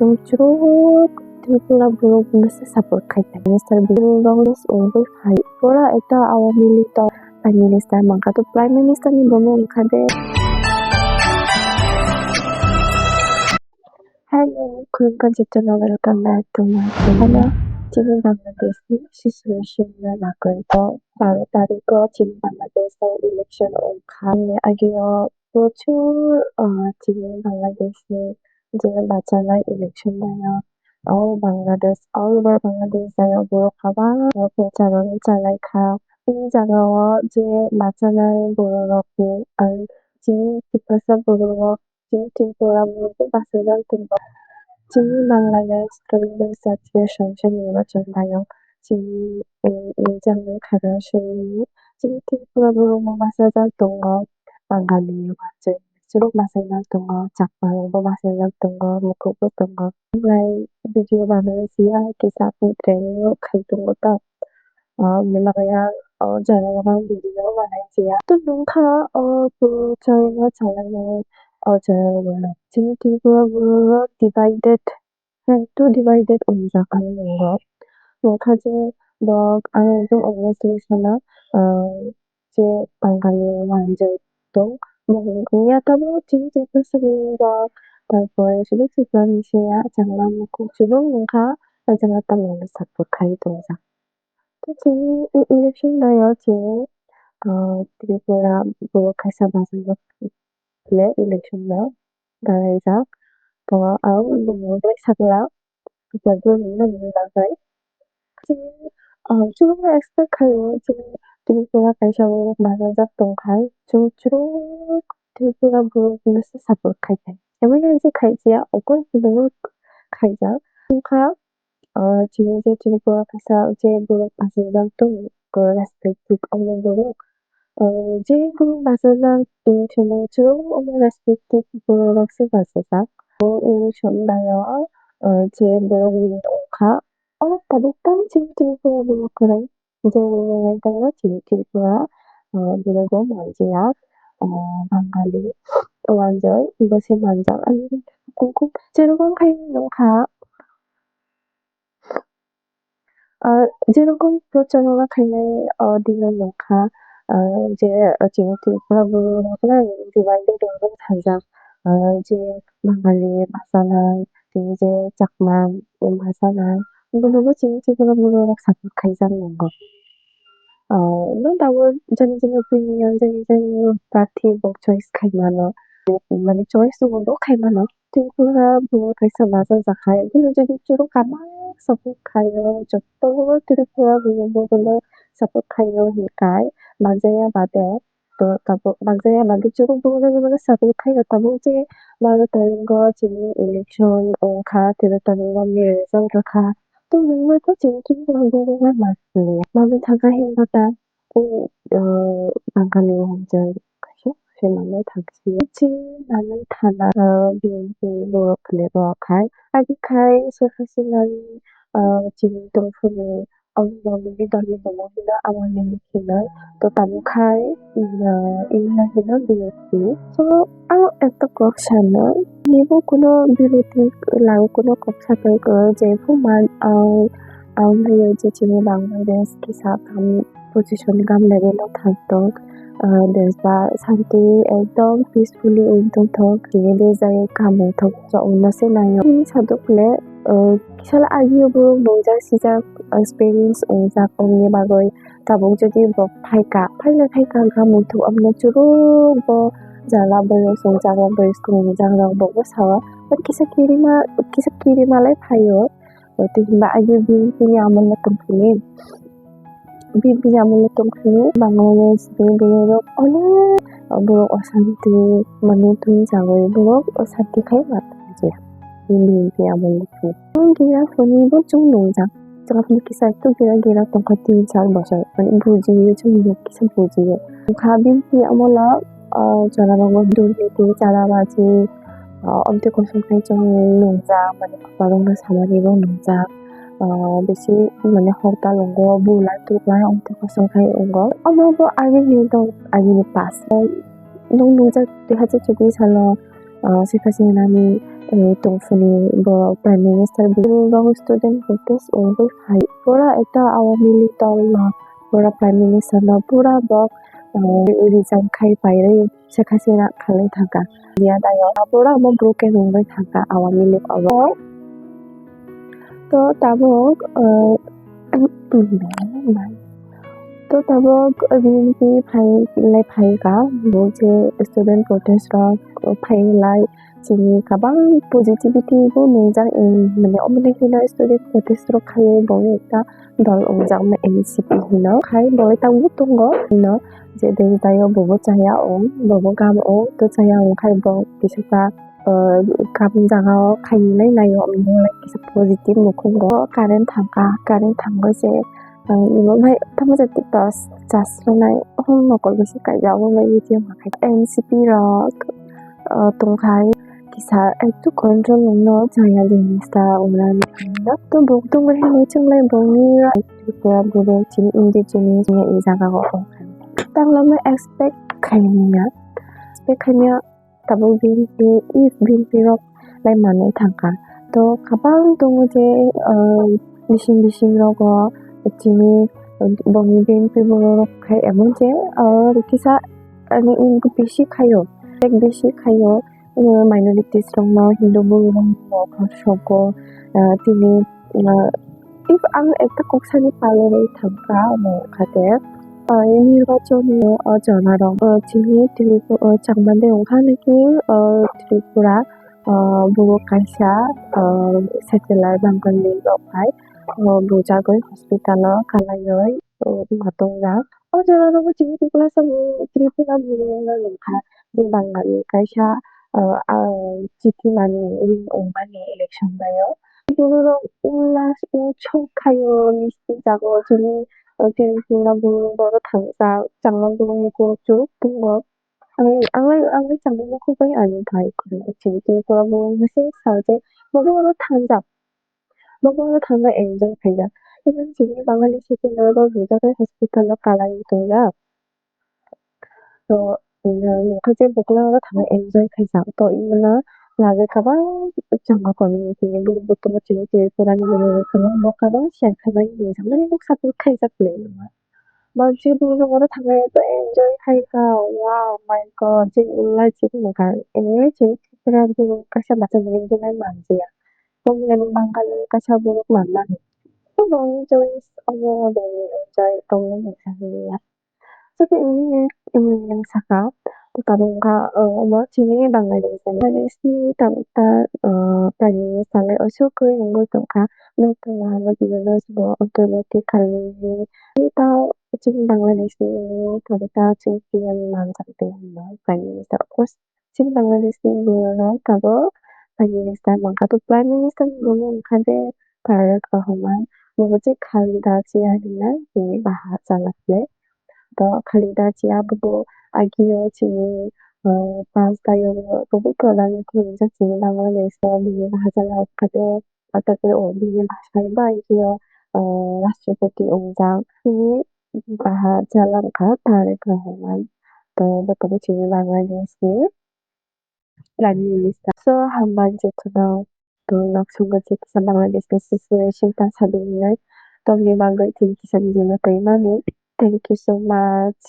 True Tripura business support খাইতে মিনিস্টার বিরুলংস ওই হাই পুরা এটা আওয়ামী লীগ তো প্রাইম মিনিস্টার মাঙ্কা তো প্রাইম মিনিস্টার নি বমু খাদে Hello, Kurban Chitana, welcome back to my channel. Chini Bangladesh situation na nakwento. Para tarik ko Chini Bangladesh na election o kami agiyo প্রচুর Chini Bangladesh যে বাচ্চারা election na all Bangladesh all over Bangladesh na buro kaba প্রচারণ চালাই খা এই জায়গাও যে বাচ্চারা বড় রকম আর Chini চিকিৎসা বড় Chini ত্রিপুরা বলতে বাচ্চারা Chini Bangladesh Kalendar Situation নির্বাচন 다영 Chini 일장을 가르치니 Chini ত্রিপুরা로 마사자 동거 망가니 와제 주로 마사자 동거 작방으로 마사자 동거 무코고 동거 lại video Malaysia kisah training khaldung ta Malaya jarang video Malaysia tu nungka cara caranya cara Chini Tripura divided two divided unjakan nunggo নখাজে dog 좀 organization 제 방갈이 완전동 뭐냐다고 진짜 스스로가 발표에 실력자이시야 장난 먹고 주로 뭔가 장난감 먹는 사포카이 동작 특히 election 나요 지금 त्रिपुरा खासा बाजु ले election ना गाइजा तो अब लोगों सकला बदल नहीं लगा 조금만 expect해요. 지금 त्रिपुरा 가셔서 마사자 동갈 주로 त्रिपुरा business support खाइते एमरजेंसी खाइजिया 어떤 수도 खाइजा 동가 지금 제 त्रिपुरा 가서 제 마사자 동그 respective 없는 거로 지금 마사자 동치는 주로 없는 respective business 마사자 전다요 제 동가 다복단 징징소로 그래 이제 내가 징징소야 그리고 먼지야 방갈이 완전 이것이 완전 콩콩 제로건 카이노가 제로건 표정과 카이네 어디는 노카 이제 징징소라고 그냥 디바이드 동은 살짝 이제 방갈이 마사나 이제 짝만 마사나 이거는 진짜로 뭐라고 생각하이자는 거. 너 나올 전쟁의 opinion 전쟁의 party book choice खाइमानो माने choice 도 खाइमानो त्रिपुरा 뭐 가서 맞아 자카이 근데 저기 주로 가만 support खायो 저도 त्रिपुरा 뭐도 support खायो हिकाय 맞아야 맞대 또 तब 맞아야 맞대 주로 뭐는 support खायो तब 이제 말을 되는 거 지금 election 가 되었다는 거 미래에서 가 또 정말 또 진심으로 맞습니다. 마음을 다가hin거다. 망가는 완전 가시 실망의 당시 나는 다나 비행기로 그래도 갈 아기카이 소사시나리 지금 동fun이 너무 믿어니 너무 믿어 아무리 믿기는 또 다무카이 인나히는 비었지. So eto kokshana nibo kuno biruti lau kuno kokshata ko je fuman ang je chini Bangladesh ki साथ हम position gam level of thakto desba santi ekdom peacefully ekdom thok kini desai kamu thok so unnase nayo ini sadokle kisala agiyo bu nongja sija experience ongja ongni bagoi tabok jodi bo phaika gamu thok amna churu bo jala boyo songjaga boyo skung jangla bo sawa but kisa kiri malai phayo tingba agi bin amana company Bibigyan Bangladesh Bibigyan buruk osanti menutun jagoy buruk osanti kay matanya bibigyan Gira foni bo chung nongja jaga foni kisa to gira tongkati jar bosor foni buji chung kisa buji khabin ki amola jara bango durbiti jara baji omte kosong kay chung nongja mane parong na samari bo nongja বেশি মানে হরতাল অঙ্গ বুলা তুকলাই অন্তে কসংখাই অঙ্গ অমরবো আগে পাস নং নুজা 2024 살로 세카시나니 তখনই prime minister student protest over fight পুরা একটা আওয়ামী লীগ দল না পুরা প্রাইম মিনিস্টার না পুরা রিজাইন খাই বাইরে শেখ হাসিনা খালি থাকা দিয়া দায় পুরা আমার ব্রোকেন হয়ে থাকা আওয়ামী লীগ তো তারপর तो तब बिएनपि फाइगा जे स्टुडेन्ट प्रटेस्टआव फाइलाय जोंनि गोबां पजिटिभिटिबो नुजां माने अमलेखिना स्टुडेन्ट प्रटेस्टआव खायो बावनो एकटा दल अंजां एनसिपि हिनो खाय बावै तांबो दङ हिनो जे दैजायो बबो जाया बबो गाम तो जाया खाय बाव बिसोरहा गाम जागाव खायनाय नायो अमलाय किसा पजिटिभ नुखुंग कारेन्ट थांगा जे 이번에 타무제티 자스로나이 홍목걸로 시까지 야구의 이디엄하게 NCP라 동사이 기사 또 건조용로 자야리니스타 오라니 또 목동을 해내 청래 봉이라 그리고 부로 진 인디지니 중에 이자가고 땅람을 expect 하며 if 빈피로 라이만의 단가 또 가방 동우제 미싱러고 Jimmy bangin pibolo kay emon je kisa ani ing bisi kayo minorities rong na Hindu rong shogo tini if ang ekta koksani palere thangka mo khate নির্বাচনী জনারং যিনি চাংমান্ডে ওখানেকি ত্রিপুরা বুড়ো কাইসা স্যাটেলাইট বাঙ্গালি রখায় Bujagoy Hospital Kalayoy Matungrak 저러고 지금 클래스 트리플라 부르는 가 bangali kaisa GT ring ongmani election dayo 이거로 우라스 우초카요 미스자고 저는 트리플라 부르는 거로 당사 장난 부르는 거 쭉 뜬거 아무리 장난 코바이 아닌 다 있거든요 지금 트리플라 부르는 사제 뭐로 당자 먹어도 당을 엔joy kaya. Even sini Bangali City Level Rural Hospital Kalayuya. So, kasi bukla 당을 enjoy kaya. तो इमना लागे कबा जंगा community में लोग बुत में चिल्ले पुरानी लोग कबा मौका शेयर कबा ये जंगल लोग सब खाई सकते हैं बच्चे लोग वो 당을 तो enjoy kaya. Wow my god जिन उल्ला जिन मगर anyway जिन पुरानी लोग कैसे बच्चे लोग जिन मानसिया Paglalang Bangkali kasabot mama. Enjoy enjoy tong sa So yung saka tarong ka mo chini Bangladesh ni tamta tani sale osuko yung gusto ka no tama no bilos mo automatically ita chini Bangladesh ni tarita chini yung manjate mo tani sa os chini Bangladesh ni no tabo tani sa mga to prime minister mo kade para kahuman mo kalida siya nila ni bahasa latle kalidad buku agio chini pasta yo buku kalan kunja chini nama lesa biye bahasa laut kade atau biye bahasa ba agio राष्ट्रपति ong장 ini bahasa lengkap dari kehuman betul chini Bangladesh ni Prime Minister so hamban jatuh to langsung ke sa Bangladesh na situation ta sabi nila to yung bagay tin kisan din na tayo mami. Thank you so much.